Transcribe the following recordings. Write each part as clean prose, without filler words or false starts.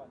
No.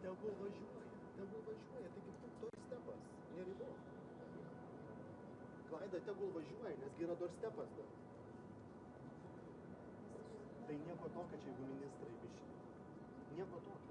Tegul važiuoja, taigi doorstepas, neribok. Klaida, tegul važiuoja, nesgi yra doorstepas dar. Tai nieko tokio čia, jeigu ministrai biški. Nieko tokio.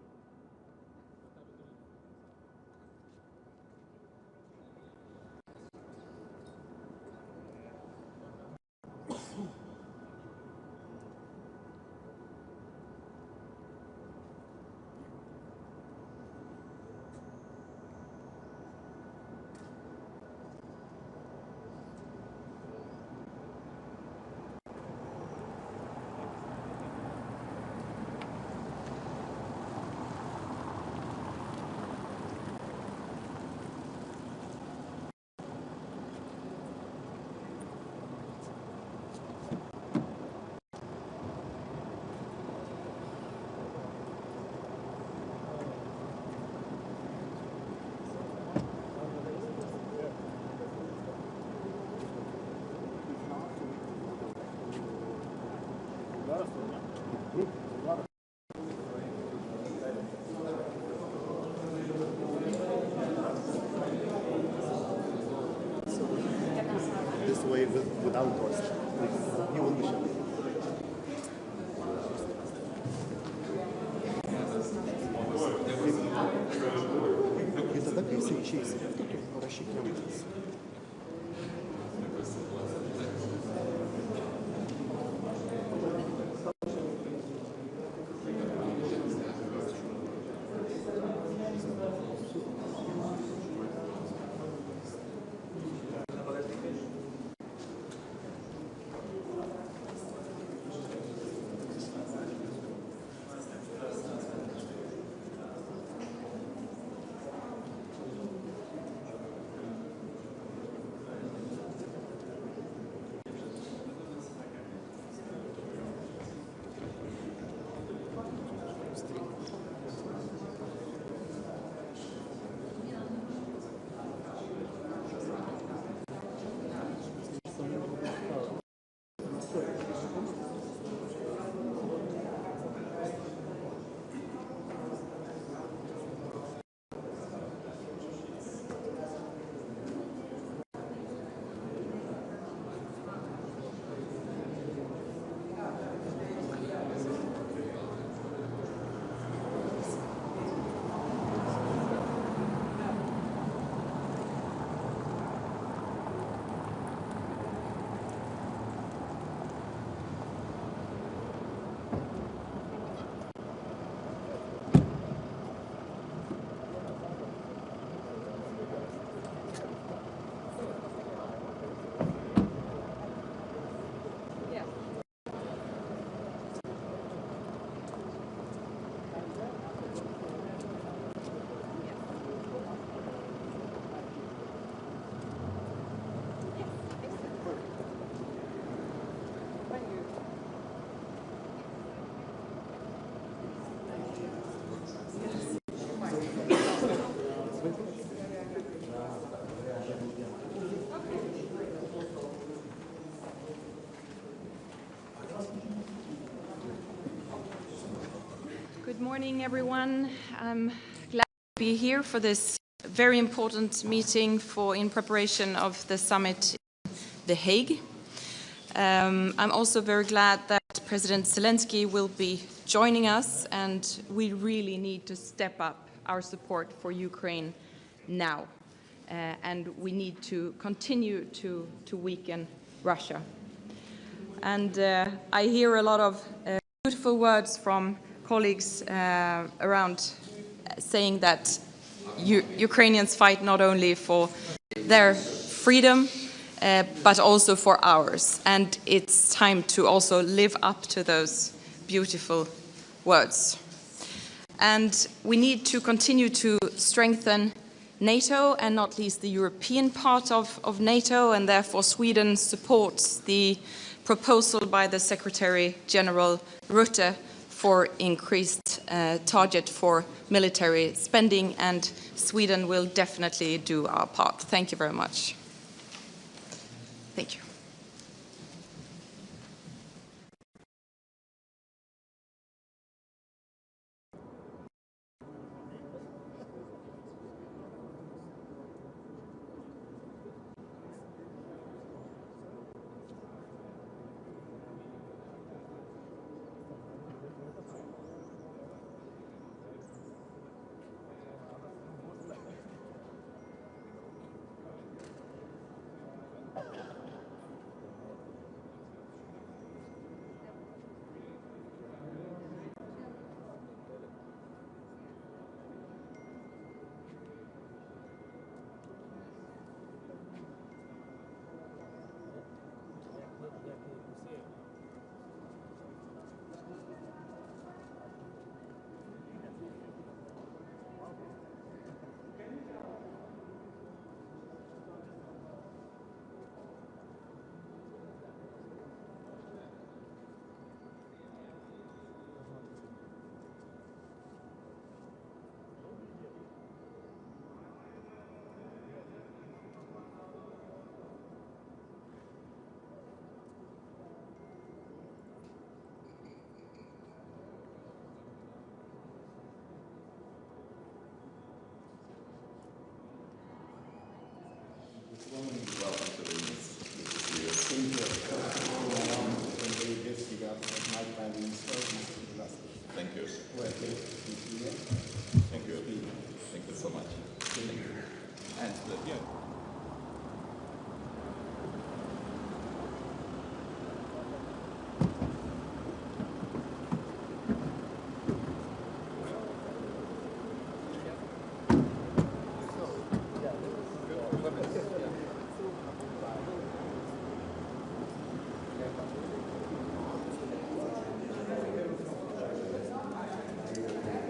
išeisi, parašyk jam. Good morning, everyone. I'm glad to be here for this very important meeting in preparation of the summit in The Hague. I'm also very glad that President Zelenskyy will be joining us, and we really need to step up our support for Ukraine now. And we need to continue to weaken Russia. And I hear a lot of beautiful words from colleagues around saying that Ukrainians fight not only for their freedom, but also for ours. And it's time to also live up to those beautiful words. And we need to continue to strengthen NATO, and not least the European part of NATO, and therefore Sweden supports the proposal by the Secretary General Rutte for increased target for military spending, and Sweden will definitely do our part. Thank you very much. Thank you. Thank you. Thank you so much. Thank you. And yeah.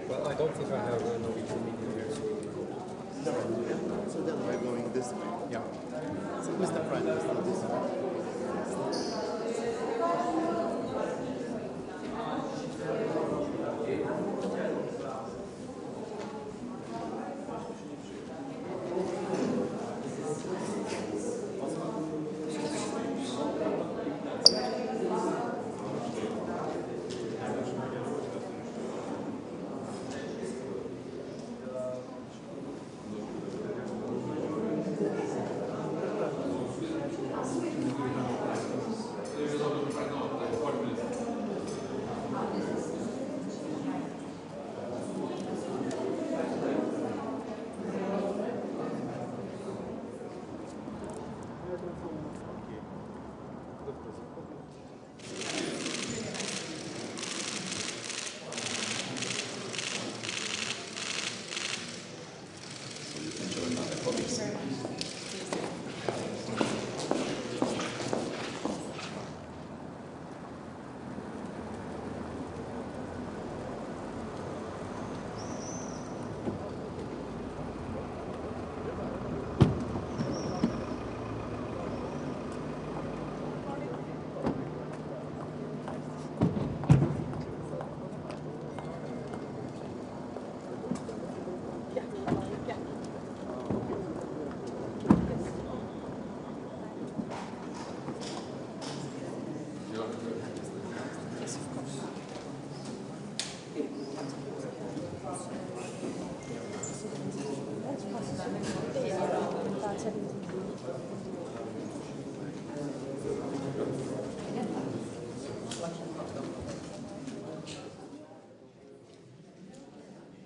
Well, I don't think I have a Norwegian media here, so we can go. So then we're going this way. Yeah. So Mr. Prime Minister, this way. So you can join other colleagues.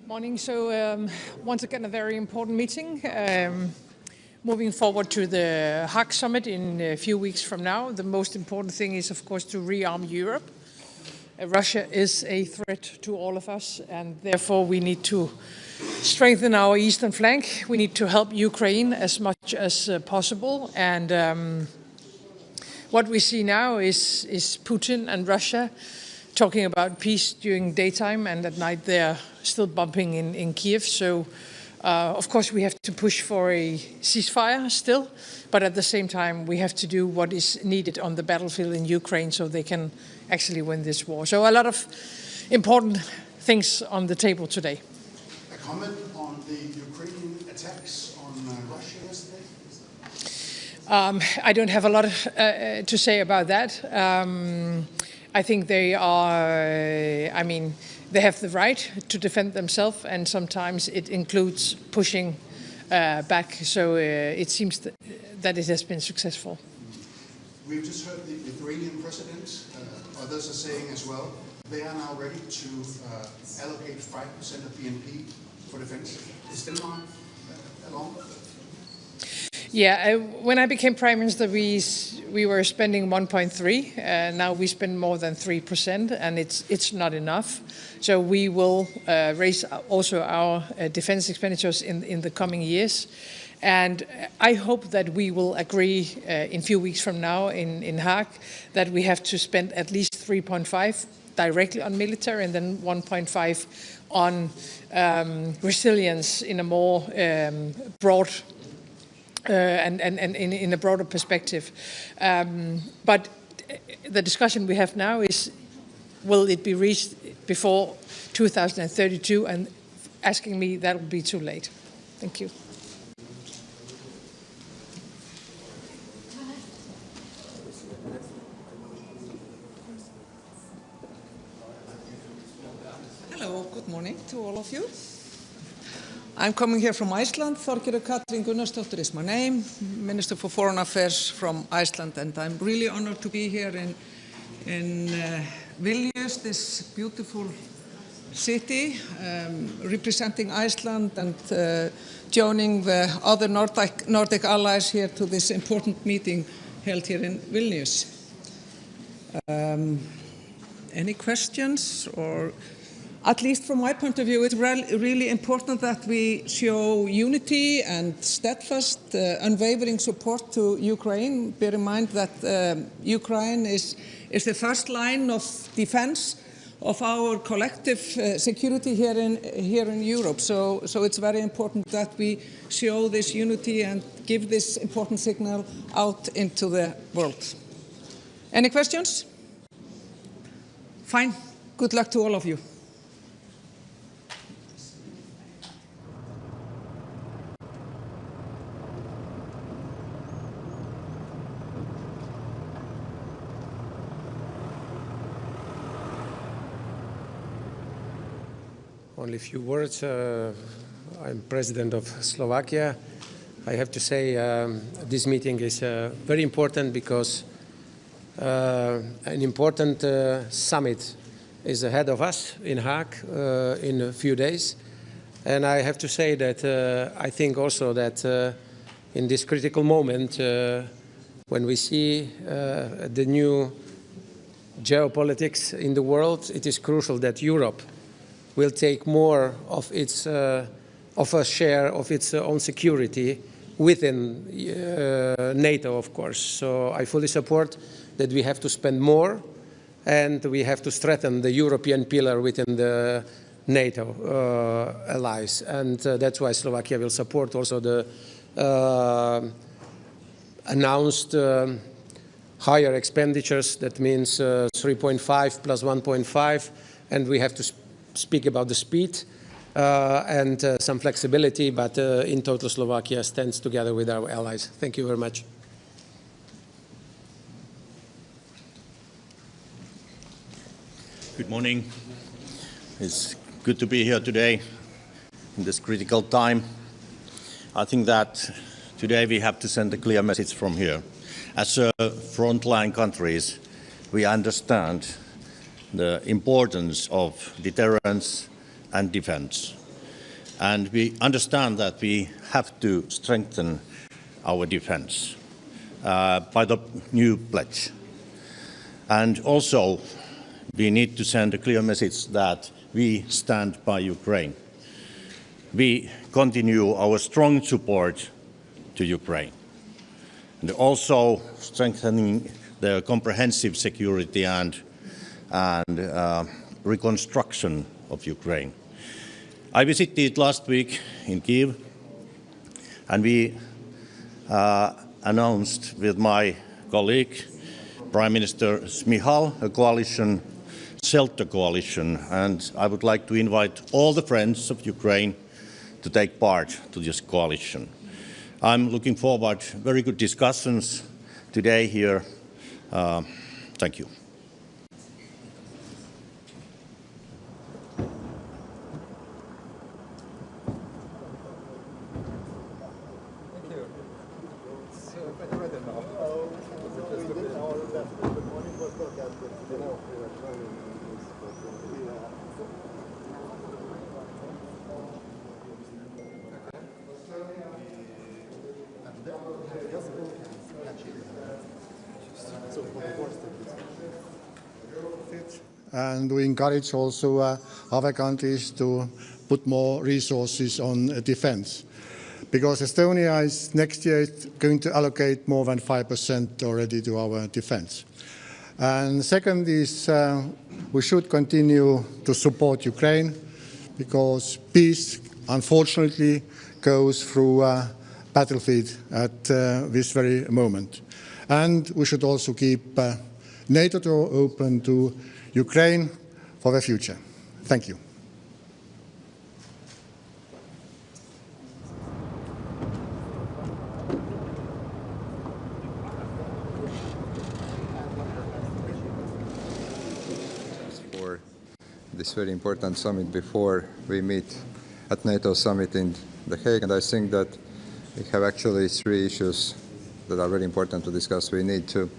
Morning. So once again, a very important meeting. Moving forward to the Hague Summit in a few weeks from now, the most important thing is, of course, to rearm Europe. Russia is a threat to all of us, and therefore we need to strengthen our eastern flank. We need to help Ukraine as much as possible. And what we see now is Putin and Russia talking about peace during daytime, and at night they're still bumping in Kiev. So, of course, we have to push for a ceasefire still, but at the same time, we have to do what is needed on the battlefield in Ukraine so they can actually win this war. So a lot of important things on the table today. A comment on the Ukrainian attacks on Russia yesterday? I don't have a lot to say about that. I think they are, I mean, they have the right to defend themselves, and sometimes it includes pushing back. So it seems that it has been successful. We've just heard the Lithuanian president, others are saying as well, they are now ready to allocate 5% of BNP for defense. Is Denmark along? Yeah, when I became Prime Minister, we were spending 1.3. Now we spend more than 3%, and it's not enough. So we will raise also our defense expenditures in the coming years. And I hope that we will agree in a few weeks from now in Hague that we have to spend at least 3.5 directly on military and then 1.5 on resilience in a more broad and in a broader perspective. But the discussion we have now is, will it be reached before 2032? And asking me, that will be too late. Thank you. Hello, good morning to all of you. I'm coming here from Iceland. Þorgerður Katrín Gunnarsdóttir is my name, Minister for Foreign Affairs from Iceland, and I'm really honored to be here in Vilnius, this beautiful city, representing Iceland and joining the other Nordic allies here to this important meeting held here in Vilnius. Any questions? Or at least from my point of view, it's really important that we show unity and steadfast, unwavering support to Ukraine. Bear in mind that Ukraine is the first line of defense of our collective security here in Europe. So it's very important that we show this unity and give this important signal out into the world. Any questions? Fine. Good luck to all of you. Only a few words. I'm president of Slovakia. I have to say this meeting is very important because an important summit is ahead of us in Hague in a few days. And I have to say that I think also that in this critical moment, when we see the new geopolitics in the world, it is crucial that Europe will take more of its of a share of its own security within NATO, of course. So I fully support that we have to spend more, and we have to strengthen the European pillar within the NATO allies, and that's why Slovakia will support also the announced higher expenditures. That means 3.5 plus 1.5, and we have to speak about the speed and some flexibility, but in total Slovakia stands together with our allies. Thank you very much. Good morning. It's good to be here today in this critical time. I think that today we have to send a clear message from here. As frontline countries, we understand the importance of deterrence and defense. And we understand that we have to strengthen our defense by the new pledge. And also, we need to send a clear message that we stand by Ukraine. We continue our strong support to Ukraine. And also strengthening their comprehensive security and reconstruction of Ukraine. I visited last week in Kyiv, and we announced with my colleague, Prime Minister Smihal, a coalition, shelter coalition, and I would like to invite all the friends of Ukraine to take part to this coalition. I'm looking forward to very good discussions today here. Thank you. And we encourage also other countries to put more resources on defense. Because Estonia is next year going to allocate more than 5% already to our defense. And second is we should continue to support Ukraine, because peace, unfortunately, goes through a battlefield at this very moment. And we should also keep NATO door open to Ukraine for the future. Thank you. For this very important summit before we meet at NATO Summit in The Hague, and I think that we have actually three issues that are very important to discuss. We need to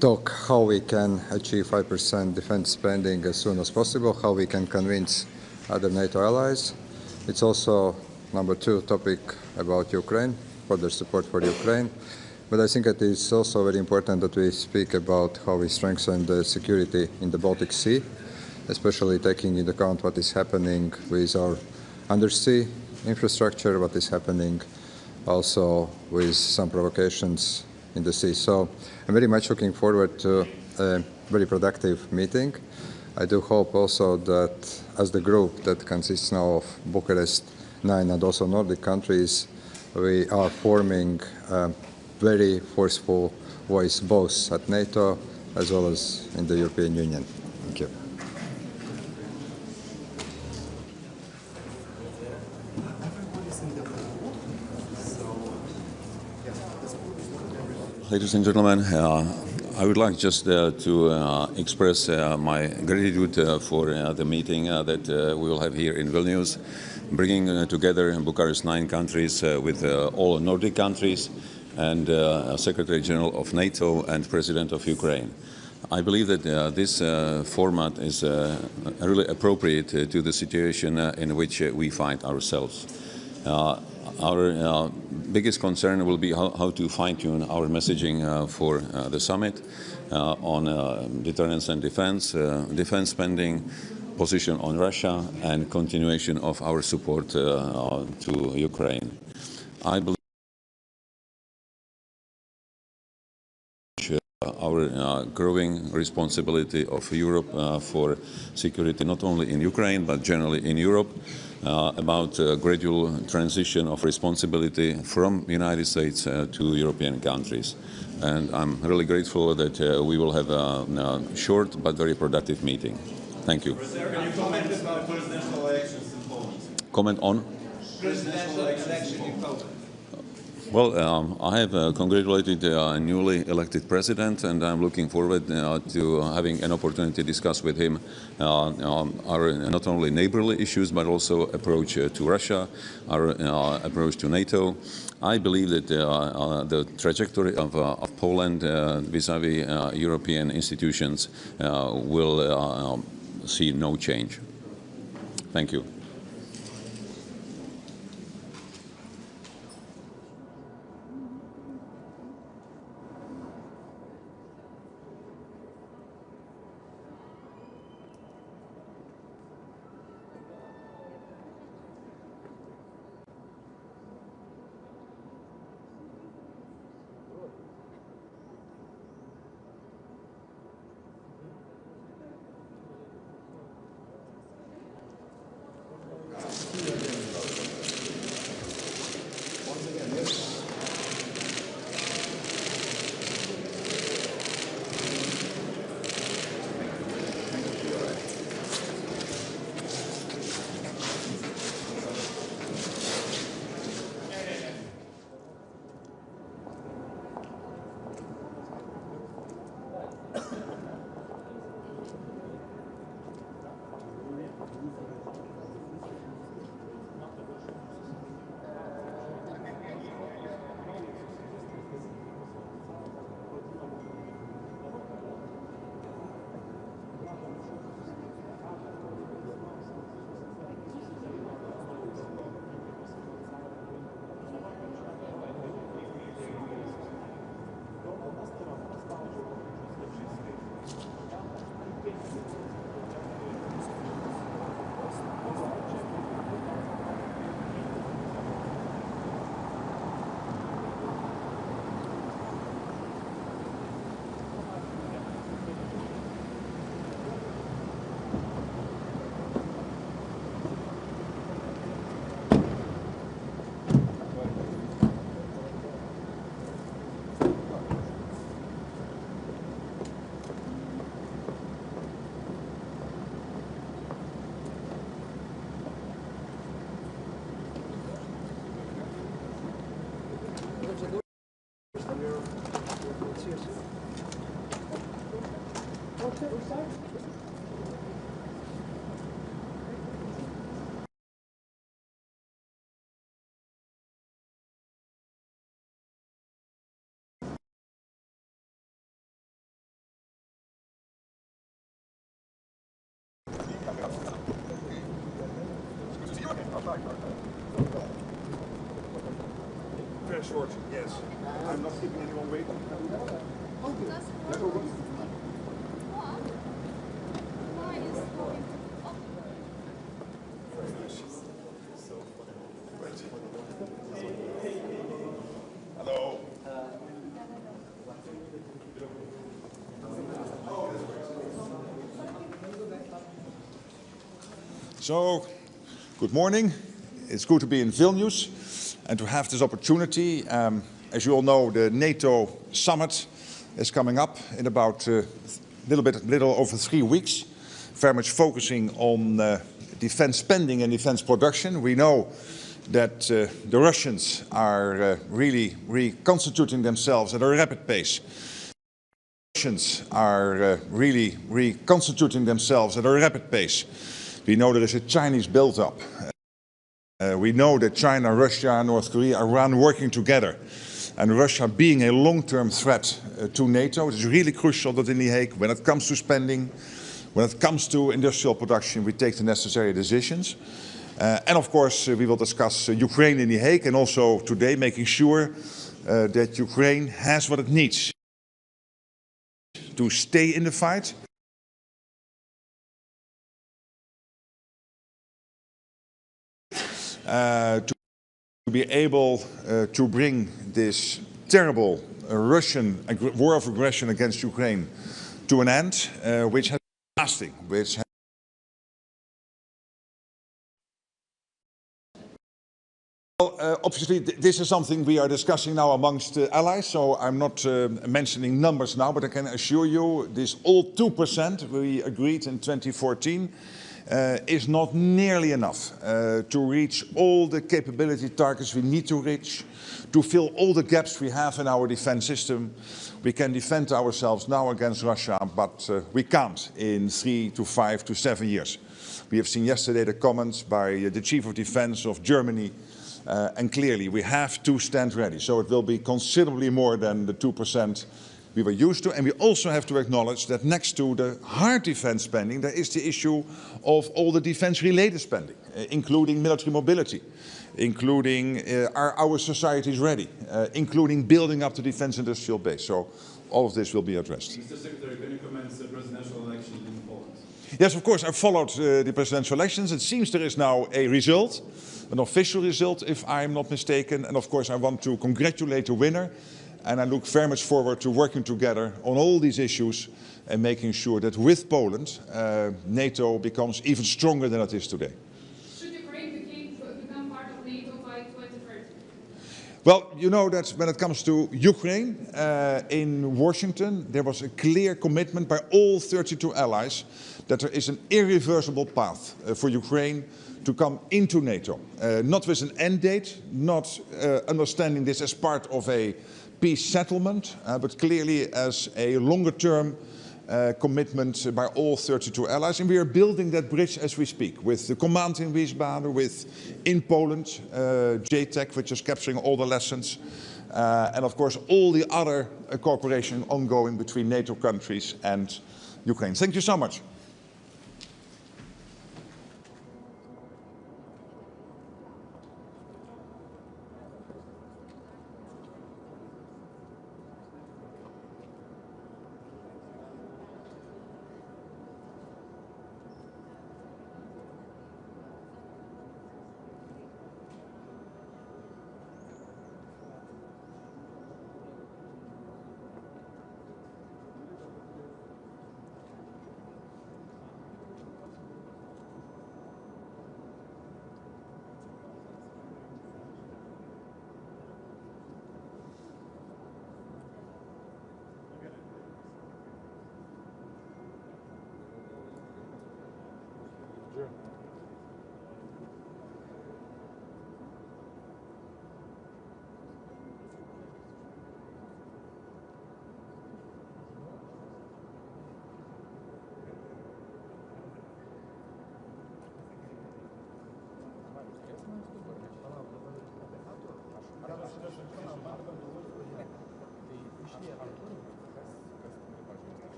talk how we can achieve 5% defense spending as soon as possible, how we can convince other NATO allies. It's also number 2 topic about Ukraine, further support for Ukraine. But I think it is also very important that we speak about how we strengthen the security in the Baltic Sea, especially taking into account what is happening with our undersea infrastructure, what is happening also with some provocations in the sea. So I'm very much looking forward to a very productive meeting. I do hope also that as the group that consists now of Bucharest, 9 and also Nordic countries, we are forming a very forceful voice both at NATO as well as in the European Union. Thank you. Ladies and gentlemen, I would like just to express my gratitude for the meeting that we will have here in Vilnius, bringing together Bucharest 9 countries with all Nordic countries and Secretary General of NATO and President of Ukraine. I believe that this format is really appropriate to the situation in which we find ourselves. Our biggest concern will be how to fine-tune our messaging for the summit on deterrence and defense, defense spending, position on Russia, and continuation of our support to Ukraine. I believe our growing responsibility of Europe for security, not only in Ukraine, but generally in Europe, about gradual transition of responsibility from the United States to European countries. And I'm really grateful that we will have a short but very productive meeting. Thank you. Can you comment about presidential elections in Poland? Comment on? Presidential election in Poland. Well, I have congratulated the newly elected president, and I'm looking forward to having an opportunity to discuss with him our not only neighborly issues, but also approach to Russia, our approach to NATO. I believe that the trajectory of Poland vis-à-vis European institutions will see no change. Thank you. Very short, yes. I'm not keeping anyone waiting. Hello. So, good morning. It's good to be in Vilnius and to have this opportunity. As you all know, the NATO Summit is coming up in about a little over 3 weeks, very much focusing on defense spending and defense production. We know that the Russians are really reconstituting themselves at a rapid pace. We know there is a Chinese build-up. We know that China, Russia, North Korea are working together. And Russia being a long-term threat to NATO, it is really crucial that in The Hague, when it comes to spending, when it comes to industrial production, we take the necessary decisions. And of course, we will discuss Ukraine in The Hague, and also today making sure that Ukraine has what it needs to stay in the fight. To be able to bring this terrible Russian war of aggression against Ukraine to an end, which has been lasting, obviously, this is something we are discussing now amongst allies, so I'm not mentioning numbers now, but I can assure you this old 2% we agreed in 2014 is not nearly enough to reach all the capability targets we need to reach, to fill all the gaps we have in our defense system. We can defend ourselves now against Russia, but we can't in 3 to 5 to 7 years. We have seen yesterday the comments by the Chief of Defense of Germany, and clearly we have to stand ready. So it will be considerably more than the 2% we were used to. And we also have to acknowledge that next to the hard defense spending, there is the issue of all the defense-related spending, including military mobility, including are our societies ready, including building up the defense industrial base. So all of this will be addressed. Mr. Secretary, can you comment on the presidential election in Poland? Yes, of course, I followed the presidential elections. It seems there is now a result, an official result, if I'm not mistaken. And of course, I want to congratulate the winner. And I look very much forward to working together on all these issues and making sure that with Poland, NATO becomes even stronger than it is today. Should Ukraine become part of NATO by 2030? Well, you know that when it comes to Ukraine, in Washington, there was a clear commitment by all 32 allies that there is an irreversible path for Ukraine to come into NATO. Not with an end date, not understanding this as part of a peace settlement, but clearly as a longer-term commitment by all 32 allies. And we are building that bridge as we speak, with the command in Wiesbaden, with in Poland, JTEC, which is capturing all the lessons, and of course all the other cooperation ongoing between NATO countries and Ukraine. Thank you so much.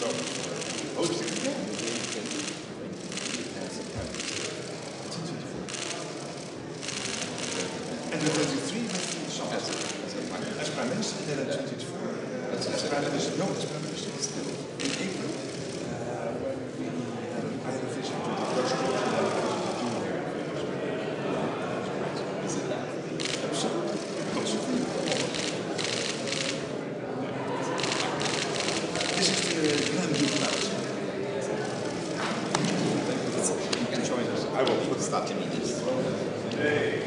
And the 23 with the song. As Prime Minister, and then 24. As Prime Minister, no, as Prime Minister, it's still in April. I had a visit to the first group and then a visit to June. Is it that? Absolutely. Absolutely. This is the Grand Duke Palace. You can join us. I will start immediately. Hey.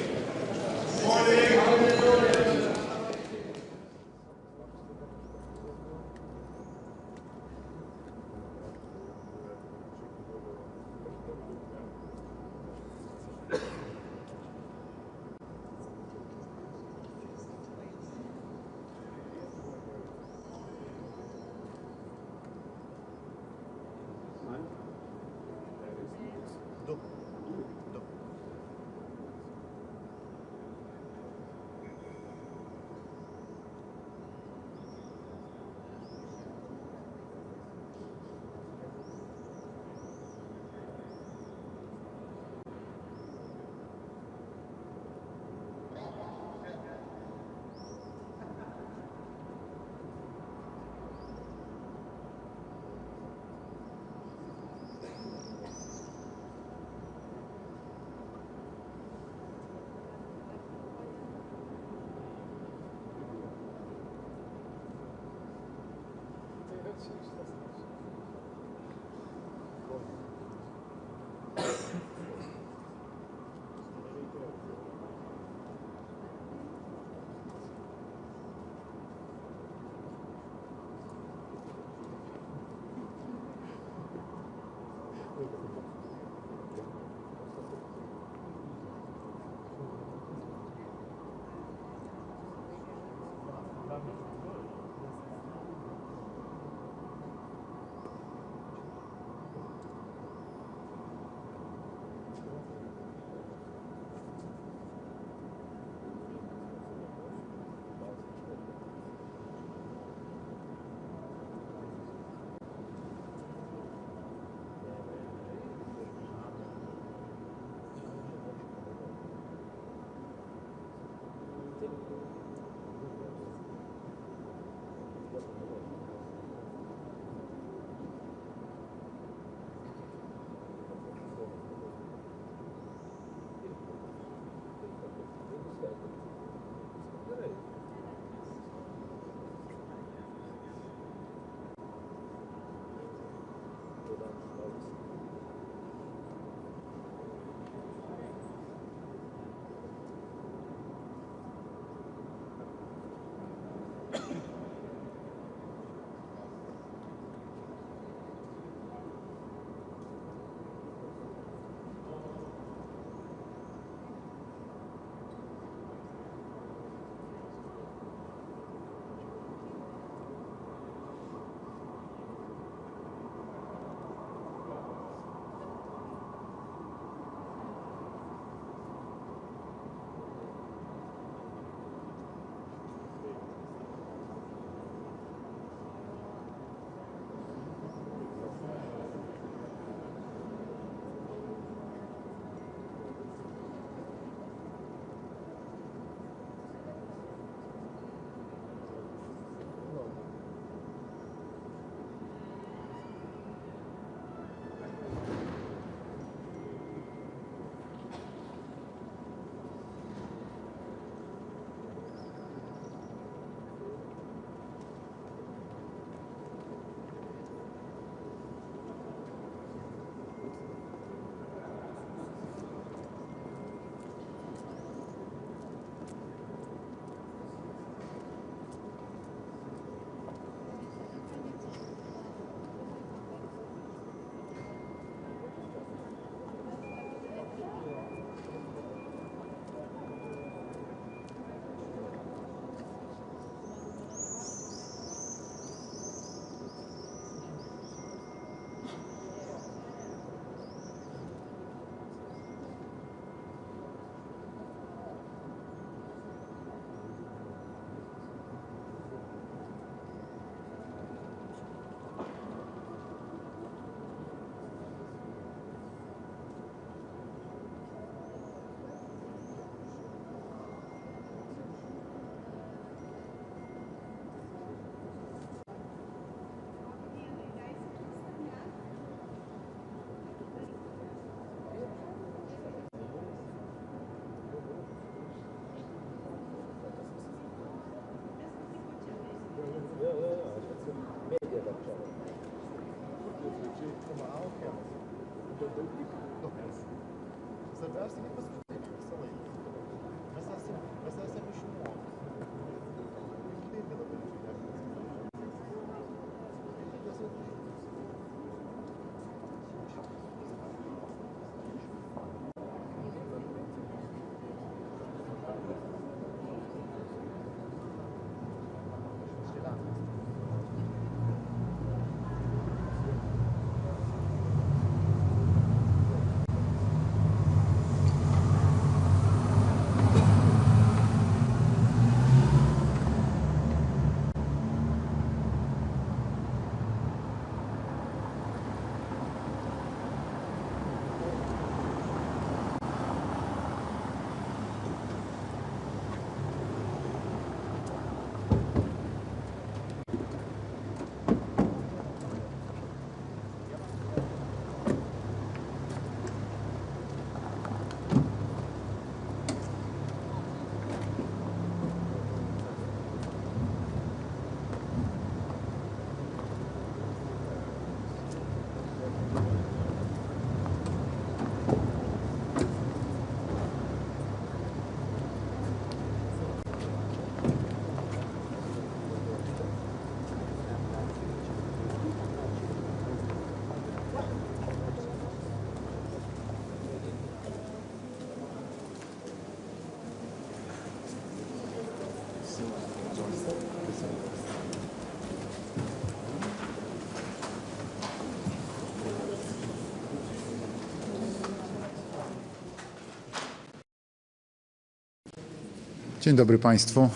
Dzień dobry Państwu.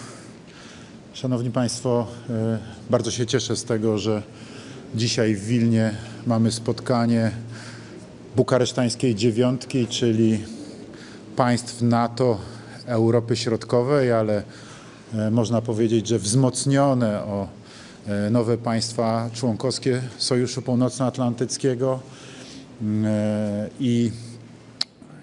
Szanowni Państwo, bardzo się cieszę z tego, że dzisiaj w Wilnie mamy spotkanie bukaresztańskiej dziewiątki, czyli państw NATO Europy Środkowej, ale można powiedzieć, że wzmocnione o nowe państwa członkowskie Sojuszu Północnoatlantyckiego i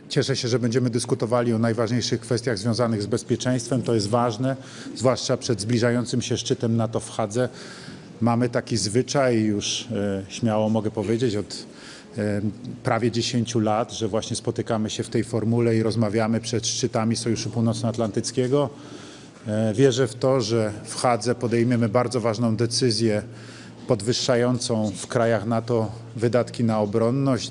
cieszę się, że będziemy dyskutowali o najważniejszych kwestiach związanych z bezpieczeństwem. To jest ważne, zwłaszcza przed zbliżającym się szczytem NATO w Hadze. Mamy taki zwyczaj już śmiało mogę powiedzieć od prawie 10 lat, że właśnie spotykamy się w tej formule i rozmawiamy przed szczytami Sojuszu Północnoatlantyckiego. Wierzę w to, że w Hadze podejmiemy bardzo ważną decyzję podwyższającą w krajach NATO wydatki na obronność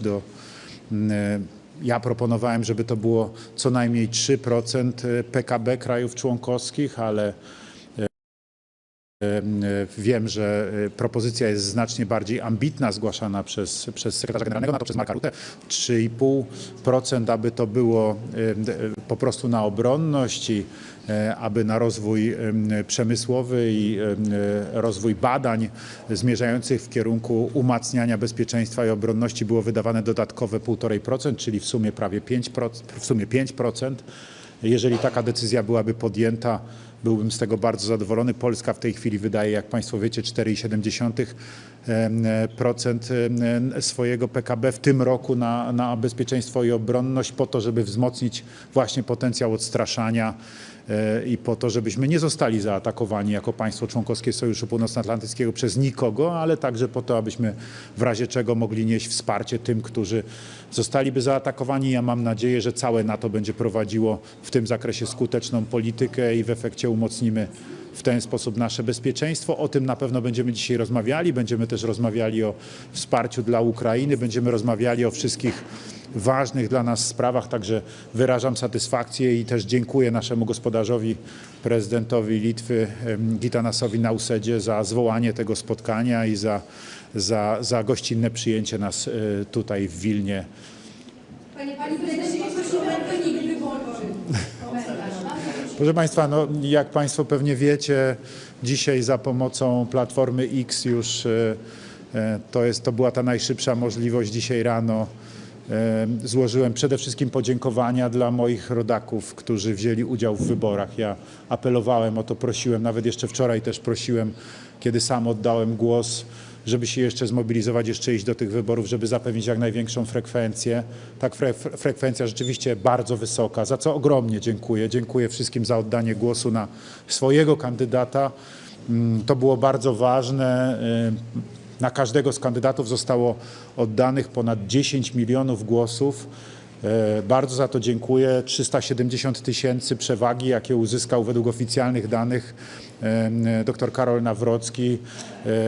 ja proponowałem, żeby to było co najmniej 3% PKB krajów członkowskich, ale wiem, że propozycja jest znacznie bardziej ambitna, zgłaszana przez sekretarza generalnego NATO, przez Marka Rutte. 3,5%, aby to było po prostu na obronność i aby na rozwój przemysłowy i rozwój badań zmierzających w kierunku umacniania bezpieczeństwa i obronności było wydawane dodatkowe 1,5%, czyli w sumie prawie 5%. Jeżeli taka decyzja byłaby podjęta, byłbym z tego bardzo zadowolony. Polska w tej chwili wydaje, jak Państwo wiecie, 4,7% swojego PKB w tym roku na bezpieczeństwo i obronność, po to, żeby wzmocnić właśnie potencjał odstraszania i po to, żebyśmy nie zostali zaatakowani jako państwo członkowskie Sojuszu Północnoatlantyckiego przez nikogo, ale także po to, abyśmy w razie czego mogli nieść wsparcie tym, którzy zostaliby zaatakowani. Ja mam nadzieję, że całe NATO będzie prowadziło w tym zakresie skuteczną politykę i w efekcie umocnimy w ten sposób nasze bezpieczeństwo. O tym na pewno będziemy dzisiaj rozmawiali. Będziemy też rozmawiali o wsparciu dla Ukrainy. Będziemy rozmawiali o wszystkich ważnych dla nas sprawach. Także wyrażam satysfakcję i też dziękuję naszemu gospodarzowi, prezydentowi Litwy, Gitanasowi Nausedzie za zwołanie tego spotkania i za gościnne przyjęcie nas tutaj w Wilnie. Panie prezydencie, prosimy o wynik wyborczy. Proszę Państwa, no, jak Państwo pewnie wiecie, dzisiaj za pomocą Platformy X już to była ta najszybsza możliwość. Dzisiaj rano złożyłem przede wszystkim podziękowania dla moich rodaków, którzy wzięli udział w wyborach. Ja apelowałem o to, prosiłem, nawet jeszcze wczoraj też prosiłem, kiedy sam oddałem głos, żeby się jeszcze zmobilizować, jeszcze iść do tych wyborów, żeby zapewnić jak największą frekwencję. Tak, frekwencja rzeczywiście bardzo wysoka, za co ogromnie dziękuję. Dziękuję wszystkim za oddanie głosu na swojego kandydata. To było bardzo ważne. Na każdego z kandydatów zostało oddanych ponad 10 milionów głosów. Bardzo za to dziękuję. 370 000 przewagi, jakie uzyskał według oficjalnych danych dr Karol Nawrocki,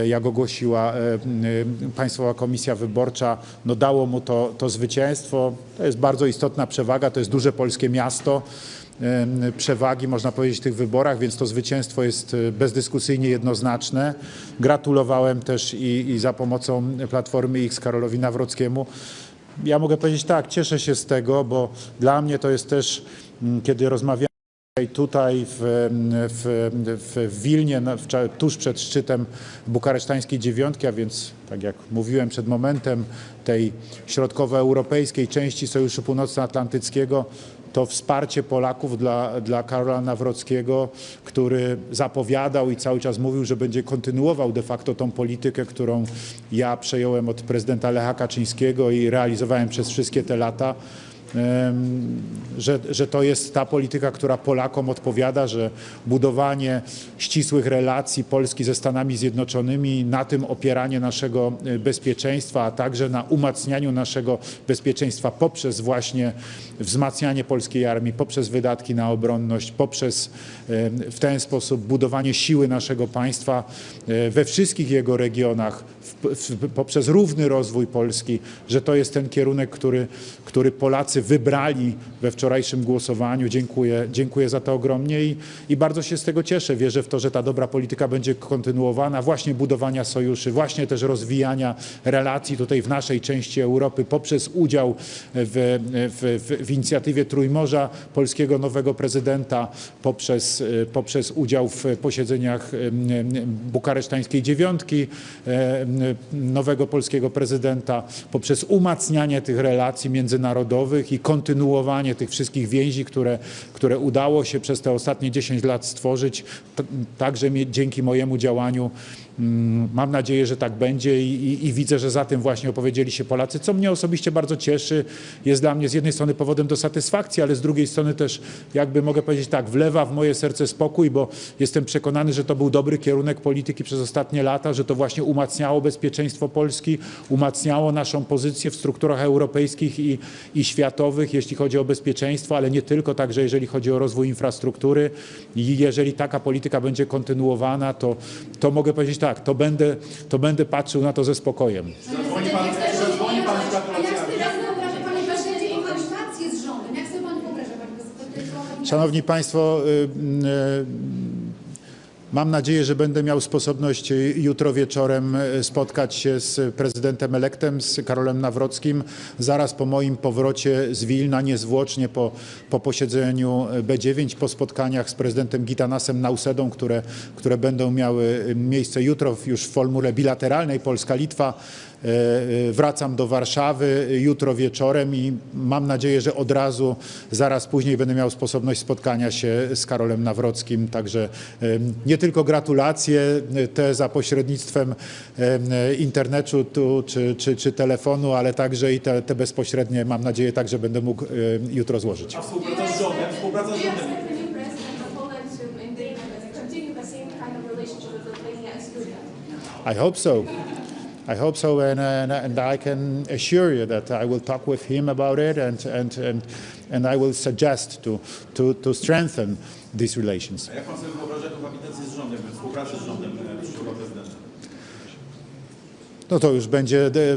jak ogłosiła Państwowa Komisja Wyborcza, no dało mu to zwycięstwo. To jest bardzo istotna przewaga, to jest duże polskie miasto. Przewagi, można powiedzieć, w tych wyborach, więc to zwycięstwo jest bezdyskusyjnie jednoznaczne. Gratulowałem też i za pomocą Platformy X Karolowi Nawrockiemu. Ja mogę powiedzieć tak, cieszę się z tego, bo dla mnie to jest też, kiedy rozmawiamy tutaj w Wilnie, tuż przed szczytem bukaresztańskiej dziewiątki, a więc tak jak mówiłem przed momentem, tej środkowoeuropejskiej części Sojuszu Północnoatlantyckiego, to wsparcie Polaków dla Karola Nawrockiego, który zapowiadał i cały czas mówił, że będzie kontynuował de facto tą politykę, którą ja przejąłem od prezydenta Lecha Kaczyńskiego i realizowałem przez wszystkie te lata. Że to jest ta polityka, która Polakom odpowiada, że budowanie ścisłych relacji Polski ze Stanami Zjednoczonymi, na tym opieranie naszego bezpieczeństwa, a także na umacnianiu naszego bezpieczeństwa poprzez właśnie wzmacnianie polskiej armii, poprzez wydatki na obronność, poprzez w ten sposób budowanie siły naszego państwa we wszystkich jego regionach, poprzez równy rozwój Polski, że to jest ten kierunek, który Polacy wybrali we wczorajszym głosowaniu. Dziękuję za to ogromnie i bardzo się z tego cieszę. Wierzę w to, że ta dobra polityka będzie kontynuowana, właśnie budowania sojuszy, właśnie też relacji tutaj w naszej części Europy poprzez udział w inicjatywie Trójmorza polskiego nowego prezydenta, poprzez udział w posiedzeniach bukaresztańskiej dziewiątki nowego polskiego prezydenta, poprzez umacnianie tych relacji międzynarodowych i kontynuowanie tych wszystkich więzi, które udało się przez te ostatnie 10 lat stworzyć, także dzięki mojemu działaniu. Mam nadzieję, że tak będzie i widzę, że za tym właśnie opowiedzieli się Polacy, co mnie osobiście bardzo cieszy. Jest dla mnie z jednej strony powodem do satysfakcji, ale z drugiej strony też, jakby mogę powiedzieć tak, wlewa w moje serce spokój, bo jestem przekonany, że to był dobry kierunek polityki przez ostatnie lata, że to właśnie umacniało bezpieczeństwo Polski, umacniało naszą pozycję w strukturach europejskich i światowych, jeśli chodzi o bezpieczeństwo, ale nie tylko, także jeżeli chodzi o rozwój infrastruktury. I jeżeli taka polityka będzie kontynuowana, to mogę powiedzieć tak, to będę patrzył na to ze spokojem. Zadzwoni pan z gratulacjami. Szanowni Państwo, mam nadzieję, że będę miał sposobność jutro wieczorem spotkać się z prezydentem elektem, z Karolem Nawrockim, zaraz po moim powrocie z Wilna, niezwłocznie po posiedzeniu B9, po spotkaniach z prezydentem Gitanasem Nausedą, które będą miały miejsce jutro już w formule bilateralnej Polska-Litwa. Wracam do Warszawy jutro wieczorem i mam nadzieję, że od razu, zaraz później będę miał sposobność spotkania się z Karolem Nawrockim. Także nie tylko gratulacje te za pośrednictwem internetu czy telefonu, ale także i te bezpośrednie, mam nadzieję, także będę mógł jutro złożyć. A współpraca z rządem? I hope so. I hope so, and I can assure you that I will talk with him about it, and I will suggest to strengthen these relations. A jak pan sobie wyobraża kohabitację z rządem, współpracę z rządem przyszłego prezydenta? No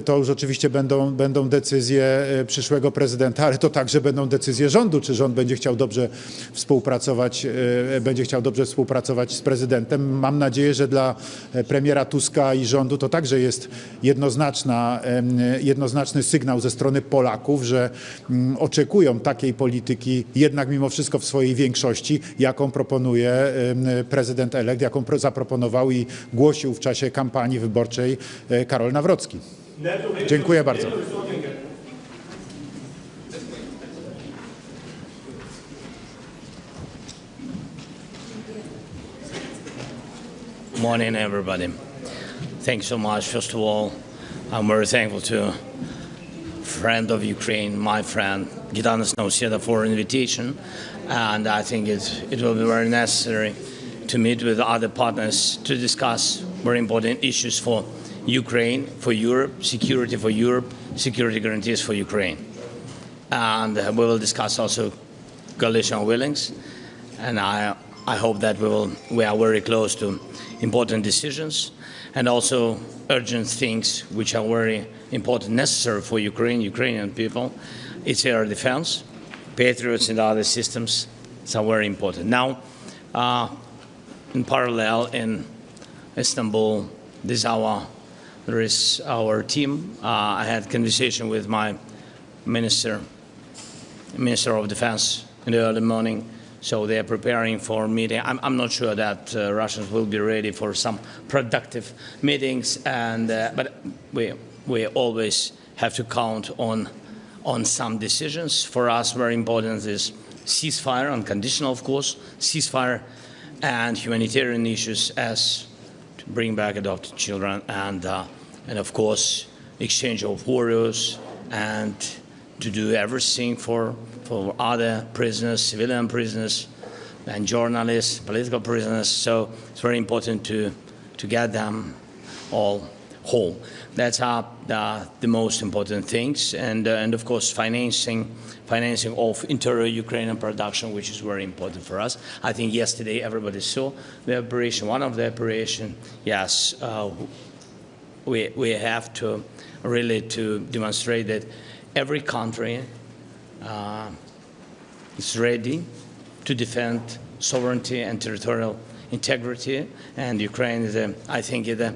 to już oczywiście będą decyzje przyszłego prezydenta, ale to także będą decyzje rządu, czy rząd będzie chciał dobrze współpracować z prezydentem. Mam nadzieję, że dla premiera Tuska i rządu to także jest jednoznaczny sygnał ze strony Polaków, że oczekują takiej polityki jednak mimo wszystko w swojej większości, jaką proponuje prezydent elekt, jaką zaproponował i głosił w czasie kampanii wyborczej Karol Nawrocki. Dziękuję bardzo. Morning, everybody. Thanks so much. First of all, I'm very thankful to friend of Ukraine, my friend Gitanas Nauseda, for invitation, and I think it will be very necessary to meet with other partners to discuss very important issues for Ukraine for Europe, security guarantees for Ukraine. And we will discuss also coalition willings, and I hope that we are very close to important decisions and also urgent things which are very important, necessary for Ukrainian people. It's air defense, Patriots and other systems. It's very important. Now, in parallel in Istanbul, there is our team. I had conversation with my Minister of Defense in the early morning, so they are preparing for a meeting. I'm not sure that Russians will be ready for some productive meetings, but we always have to count on some decisions. For us, very important is ceasefire, unconditional, of course, ceasefire, and humanitarian issues as to bring back adopted children, and of course, exchange of warriors, and to do everything for other prisoners, civilian prisoners, and journalists, political prisoners. So it's very important to get them all whole. That's the most important things, and of course financing of interior Ukrainian production, which is very important for us. I think yesterday everybody saw the operation. One of the operation, yes, we have to really to demonstrate that every country is ready to defend sovereignty and territorial integrity, and Ukraine is, I think, a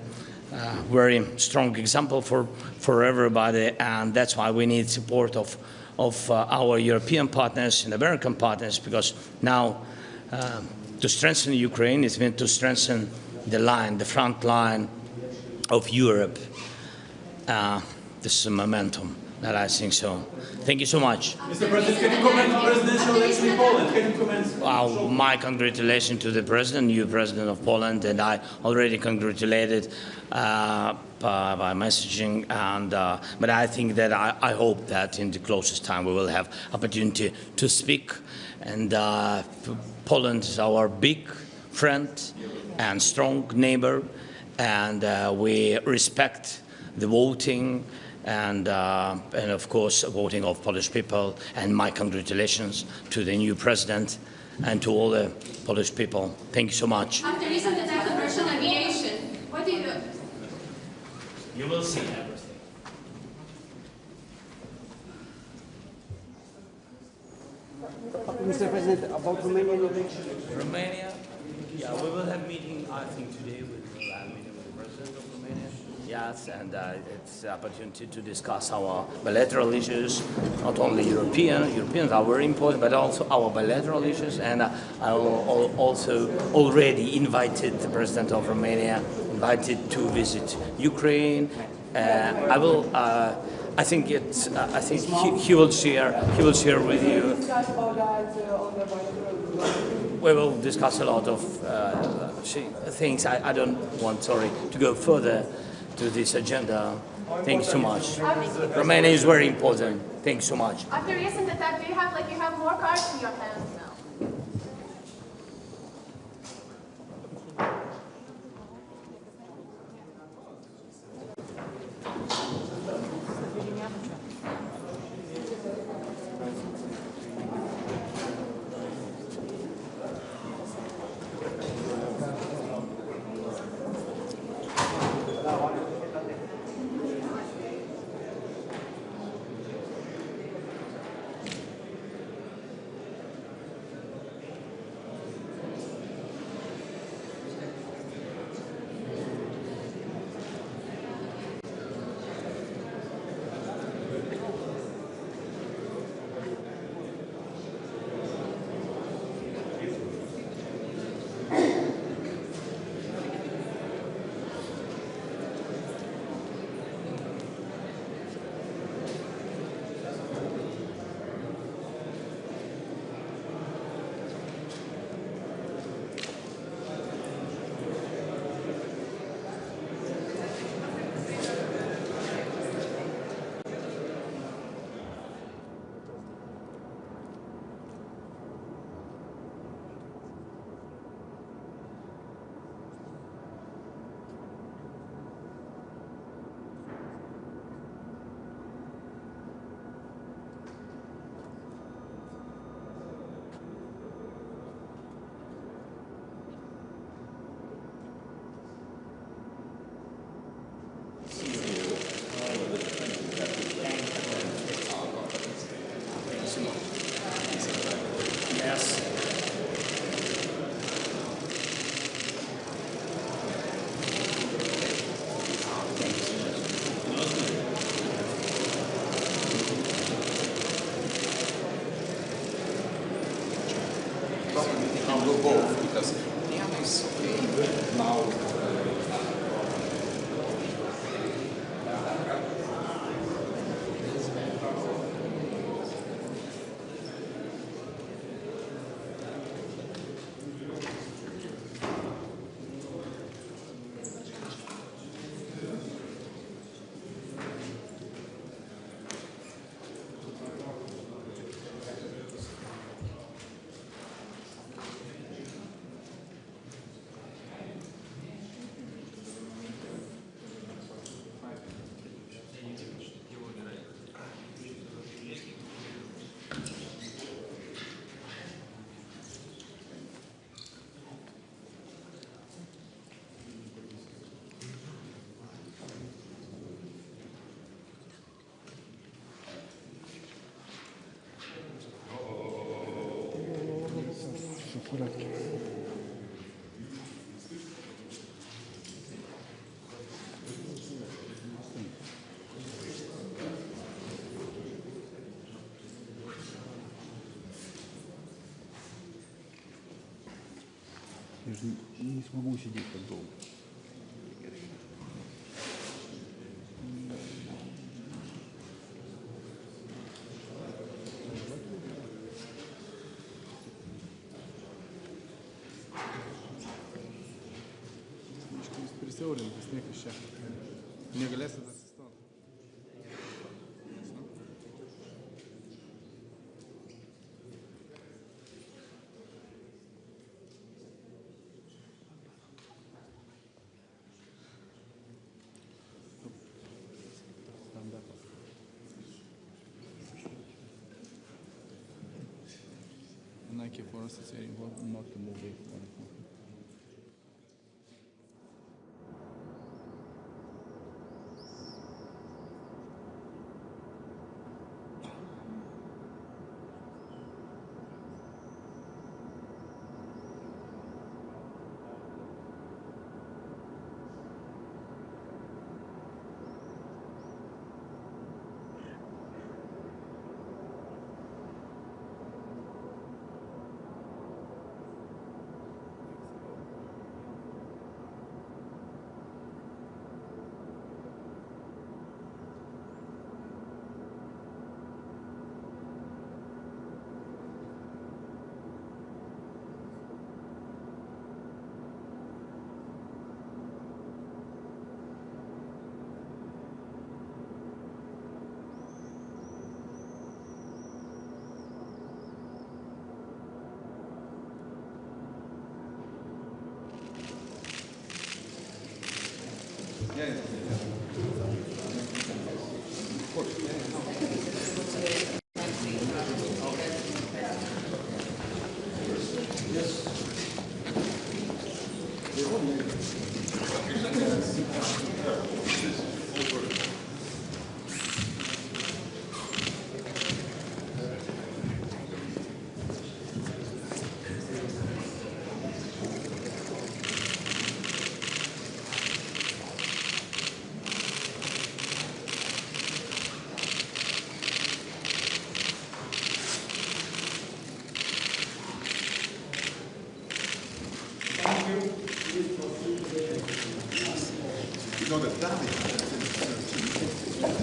very strong example for everybody, and that's why we need support of our European partners and American partners, because now to strengthen Ukraine is meant to strengthen the front line of Europe. This is a momentum that I think so. Thank you so much. Mr. President, can you comment on presidential election in Poland? Can you comment? My congratulations to the president, new president of Poland, and I already congratulated by messaging. But I think that I hope that in the closest time we will have opportunity to speak. And Poland is our big friend and strong neighbor, and we respect the voting. And of course, voting of Polish people, and my congratulations to the new president and to all the Polish people. Thank you so much. After recent attack on Russian aviation, what do you do? You will see everything. Mr. President, about Romanian election. Romania, yeah, we will have meeting, I think, today. We will have meeting with the president of Romania. Yes, and it's an opportunity to discuss our bilateral issues, not only Europeans are very important, but also our bilateral issues. And I also already invited the president of Romania, to visit Ukraine. I think he will share with you. We will discuss a lot of things. I don't want, to go further to this agenda. Thank you so much. Romania is very important. Thank you so much. After recent attack, do you have more cards in your hands now? же не смогу сидеть так долго. Prisiaurintas, niekas čia negalėsit atsistoti. And I keep for us it's very important not to move it. You know that David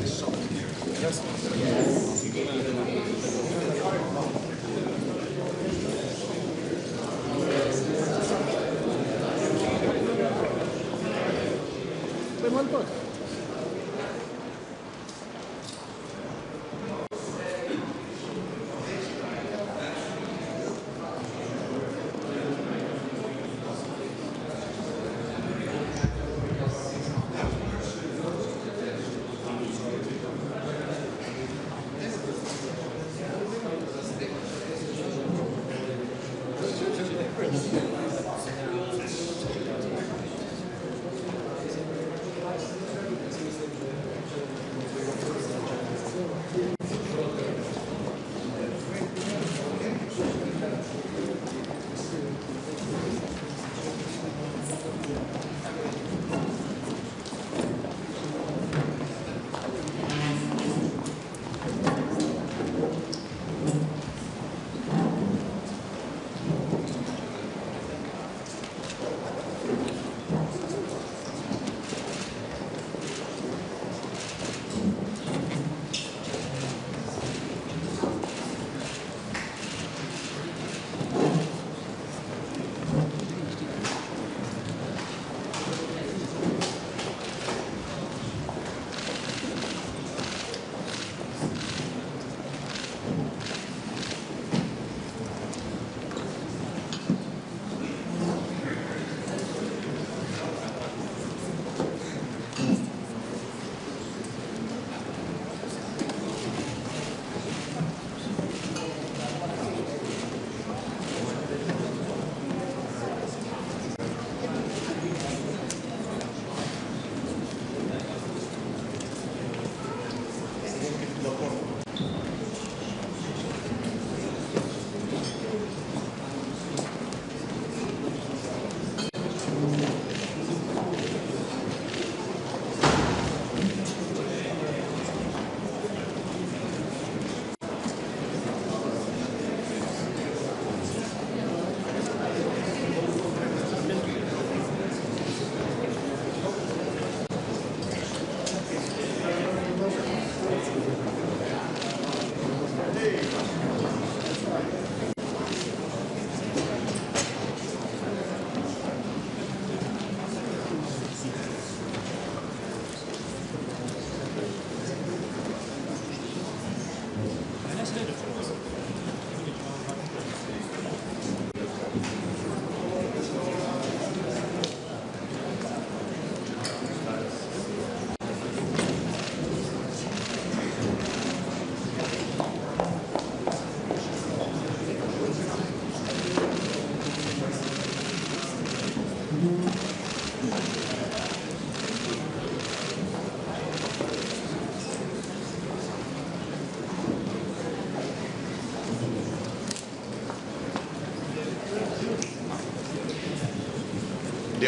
is something here. Yes.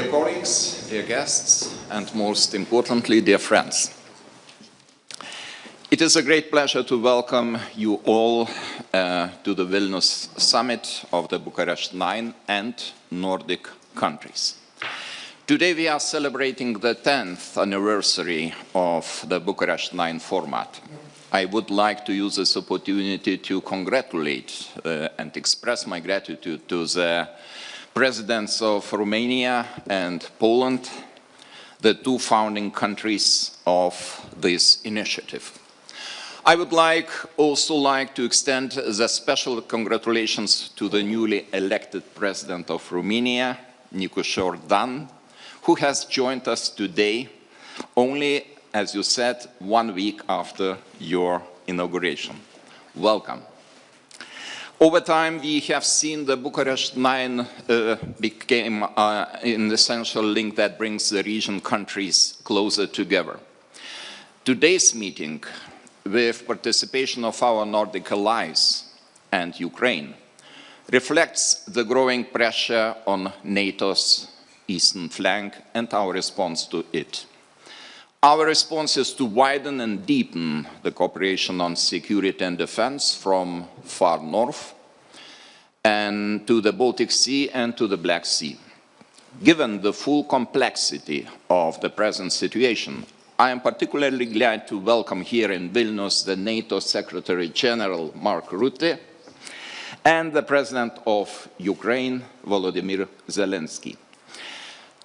Dear colleagues, dear guests, and most importantly, dear friends. It is a great pleasure to welcome you all to the Vilnius Summit of the Bucharest 9 and Nordic countries. Today we are celebrating the 10th anniversary of the Bucharest 9 format. I would like to use this opportunity to congratulate and express my gratitude to the presidents of Romania and Poland, the two founding countries of this initiative. I would also like to extend the special congratulations to the newly elected president of Romania, Nicu Șordan, who has joined us today only, as you said, 1 week after your inauguration. Welcome. Over time, we have seen the Bucharest 9 became an essential link that brings the region countries closer together. Today's meeting, with participation of our Nordic allies and Ukraine, reflects the growing pressure on NATO's eastern flank and our response to it. Our response is to widen and deepen the cooperation on security and defense from far north and to the Baltic Sea and to the Black Sea. Given the full complexity of the present situation, I am particularly glad to welcome here in Vilnius the NATO Secretary General, Mark Rutte, and the President of Ukraine, Volodymyr Zelenskyy.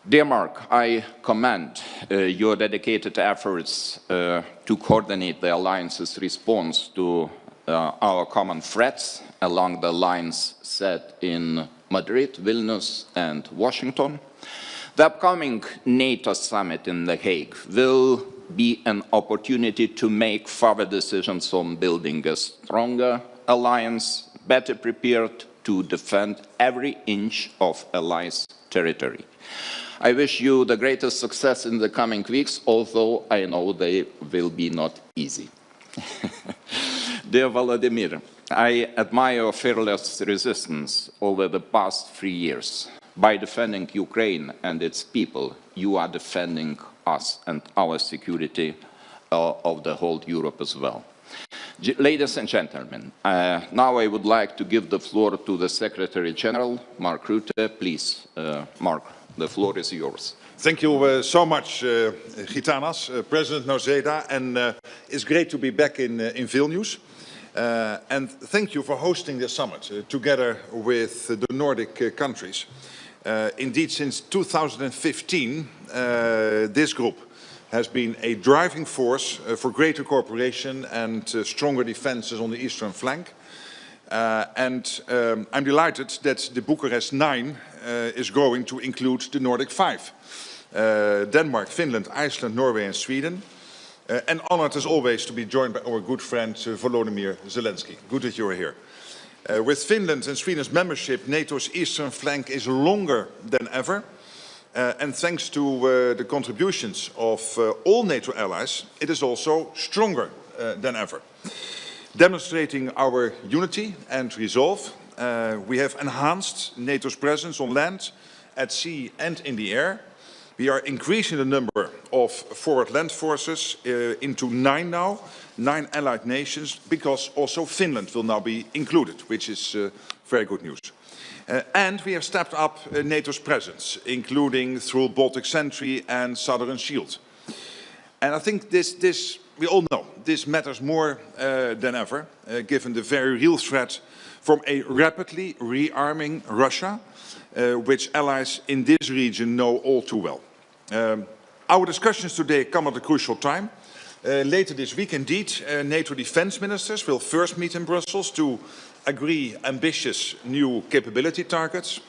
Dear Mark, I commend your dedicated efforts to coordinate the Alliance's response to our common threats along the lines set in Madrid, Vilnius, and Washington. The upcoming NATO Summit in The Hague will be an opportunity to make further decisions on building a stronger alliance, better prepared to defend every inch of allies' territory. I wish you the greatest success in the coming weeks, although I know they will be not easy. Dear Volodymyr, I admire your fearless resistance over the past 3 years. By defending Ukraine and its people, you are defending us and our security of the whole Europe as well. Ladies and gentlemen, now I would like to give the floor to the Secretary General, Mark Rutte. Please, Mark, the floor is yours. Thank you so much, Gitanas, President Nozeda, and it's great to be back in Vilnius. And thank you for hosting this summit together with the Nordic countries. Indeed, since 2015, this group has been a driving force for greater cooperation and stronger defenses on the eastern flank. I'm delighted that the Bucharest 9 is going to include the Nordic 5. Denmark, Finland, Iceland, Norway and Sweden. And honored as always to be joined by our good friend Volodymyr Zelenskyy. Good that you are here. With Finland and Sweden's membership, NATO's eastern flank is longer than ever. And thanks to the contributions of all NATO allies, it is also stronger than ever. Demonstrating our unity and resolve, we have enhanced NATO's presence on land, at sea and in the air. We are increasing the number of forward land forces into 9 now, 9 allied nations, because also Finland will now be included, which is very good news. And we have stepped up NATO's presence, including through Baltic Sentry and Southern Shield. And I think this we all know, this matters more than ever, given the very real threat from a rapidly rearming Russia, which allies in this region know all too well. Our discussions today come at a crucial time. Later this week, indeed, NATO defense ministers will first meet in Brussels to agree ambitious new capability targets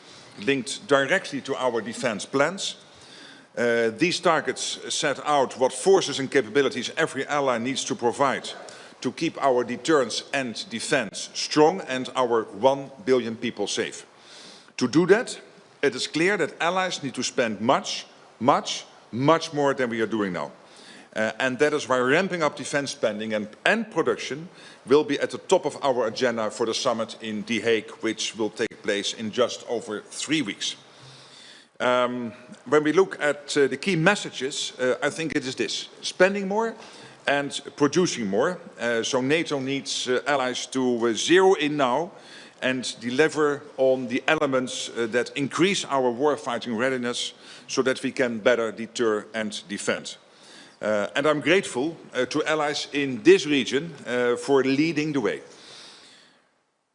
linked directly to our defense plans. These targets set out what forces and capabilities every ally needs to provide to keep our deterrence and defense strong and our 1 billion people safe. To do that, it is clear that allies need to spend much more than we are doing now. And that is why ramping up defense spending and production will be at the top of our agenda for the summit in The Hague, which will take place in just over 3 weeks. When we look at the key messages, I think it is this: spending more and producing more. So NATO needs allies to zero in now and deliver on the elements that increase our warfighting readiness so that we can better deter and defend. And I'm grateful to allies in this region for leading the way.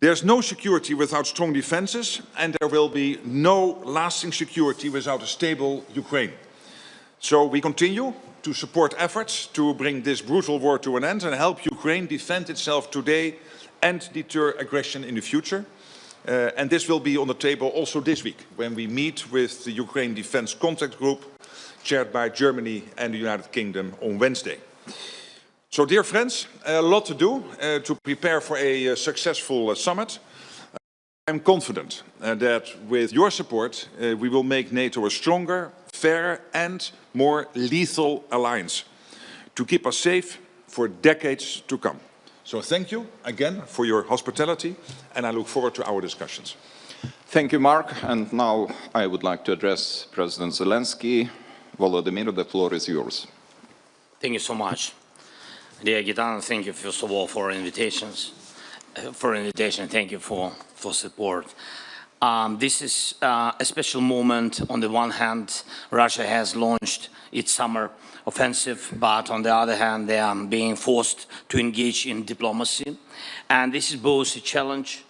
There's no security without strong defenses, and there will be no lasting security without a stable Ukraine. So we continue to support efforts to bring this brutal war to an end and help Ukraine defend itself today and deter aggression in the future. And this will be on the table also this week, when we meet with the Ukraine Defense Contact Group, chaired by Germany and the United Kingdom on Wednesday. So, dear friends, a lot to do to prepare for a successful summit. I'm confident that with your support, we will make NATO a stronger, fairer and more lethal alliance to keep us safe for decades to come. So thank you again for your hospitality, and I look forward to our discussions. Thank you, Mark. And now I would like to address President Zelenskyy. Volodymyr, the floor is yours. Thank you so much. Dear Gitan, thank you first of all for invitations. Thank you for support. This is a special moment. On the one hand, Russia has launched its summer offensive, but on the other hand, they are being forced to engage in diplomacy. And this is both a challenge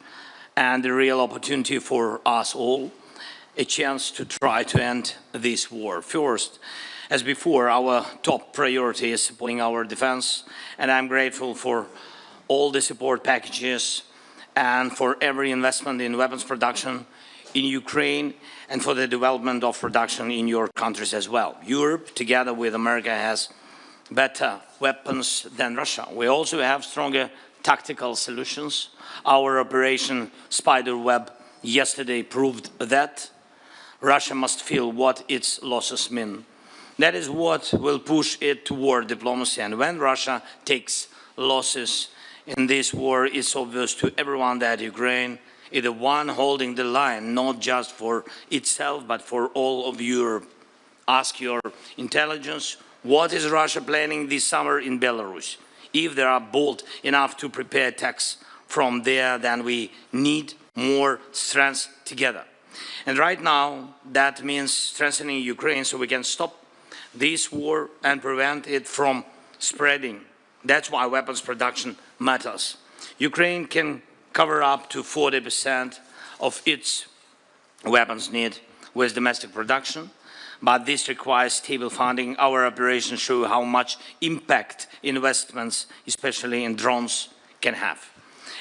and a real opportunity for us all, a chance to try to end this war. First, as before, our top priority is supporting our defense, and I'm grateful for all the support packages and for every investment in weapons production in Ukraine and for the development of production in your countries as well. Europe, together with America, has better weapons than Russia. We also have stronger tactical solutions. Our Operation Spiderweb yesterday proved that. Russia must feel what its losses mean. That is what will push it toward diplomacy. And when Russia takes losses in this war, it's obvious to everyone that Ukraine is the one holding the line, not just for itself, but for all of Europe. Ask your intelligence, what is Russia planning this summer in Belarus? If they are bold enough to prepare attacks from there, then we need more strength together. And right now, that means strengthening Ukraine so we can stop this war and prevent it from spreading. That's why weapons production matters. Ukraine can cover up to 40% of its weapons need with domestic production, but this requires stable funding. Our operations show how much impact investments, especially in drones, can have.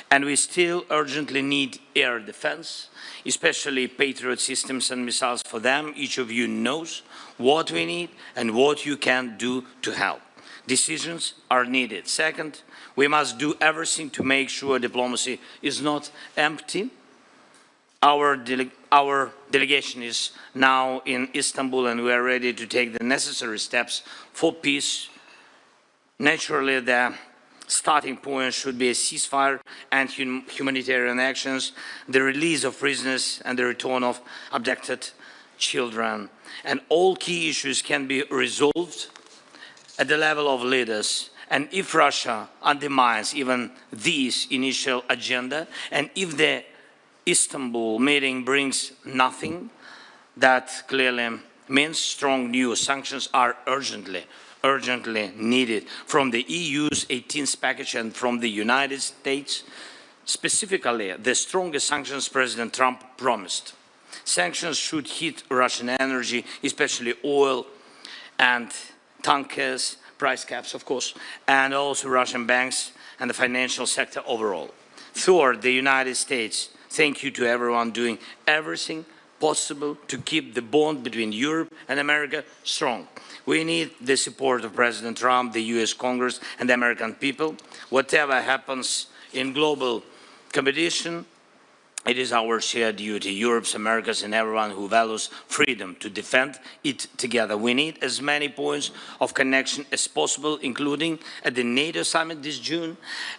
And we still urgently need air defense, especially Patriot systems and missiles for them. Each of you knows what we need and what you can do to help. Decisions are needed. Second, we must do everything to make sure diplomacy is not empty. Our delegation is now in Istanbul and we are ready to take the necessary steps for peace. Naturally, the starting point should be a ceasefire and humanitarian actions, the release of prisoners and the return of abducted children. And all key issues can be resolved at the level of leaders. And if Russia undermines even this initial agenda, and if the Istanbul meeting brings nothing, that clearly means strong new sanctions are urgently needed from the EU's 18th package and from the United States, specifically the strongest sanctions President Trump promised. Sanctions should hit Russian energy, especially oil and tankers, price caps, of course, and also Russian banks and the financial sector overall. Third, the United States. Thank you to everyone doing everything possible to keep the bond between Europe and America strong. We need the support of President Trump, the US Congress, and the American people. Whatever happens in global competition, It is our shared duty, Europe's, America's, and everyone who values freedom, to defend it together. We need as many points of connection as possible, including at the NATO summit this June.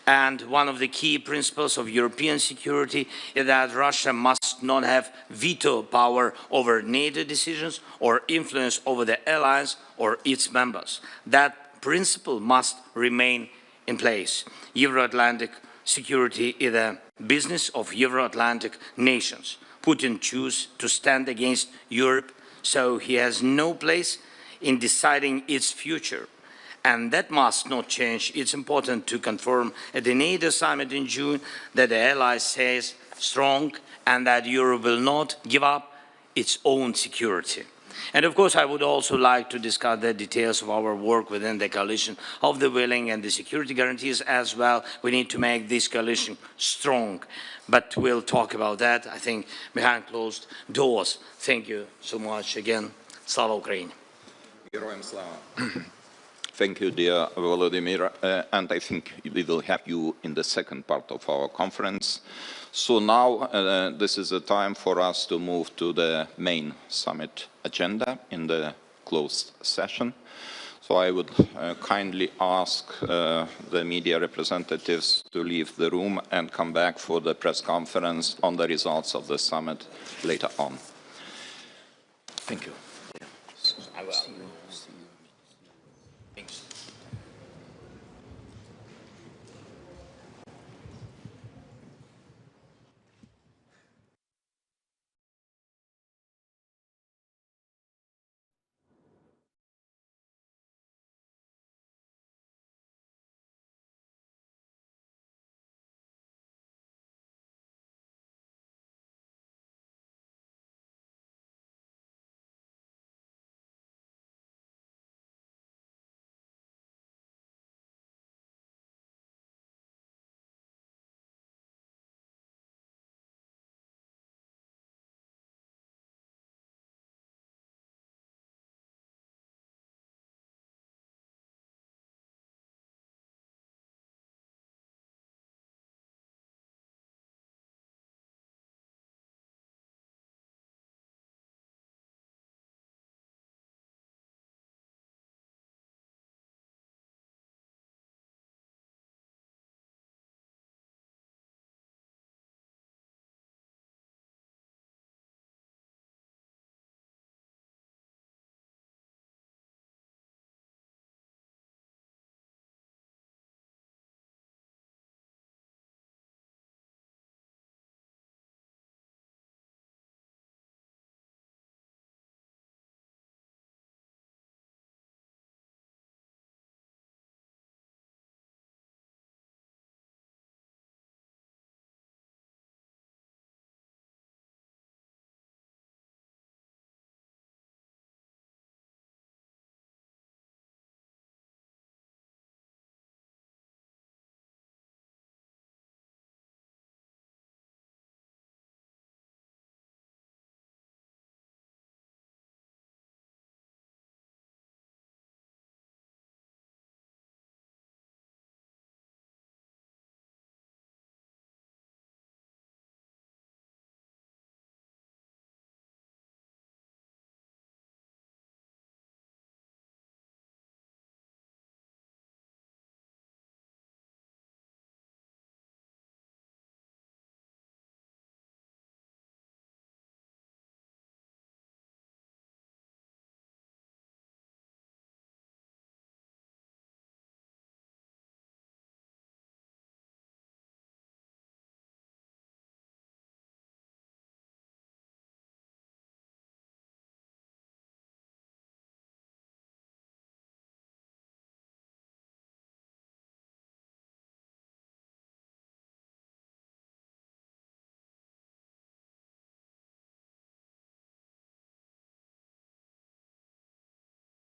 And one of the key principles of European security is that Russia must not have veto power over NATO decisions or influence over the alliance or its members. That principle must remain in place. Euro-Atlantic security is a business of Euro-Atlantic nations. Putin chose to stand against Europe, so he has no place in deciding its future. And that must not change. It's important to confirm at the NATO summit in June that the allies stays strong and that Europe will not give up its own security. And of course, I would also like to discuss the details of our work within the coalition of the willing and the security guarantees as well. We need to make this coalition strong, but we'll talk about that, I think, behind closed doors. Thank you so much again. Slava Ukraini. Героям слава. Thank you, dear Volodymyr, and I think we will have you in the second part of our conference. So now this is the time for us to move to the main summit agenda in the closed session. So I would kindly ask the media representatives to leave the room and come back for the press conference on the results of the summit later on. Thank you.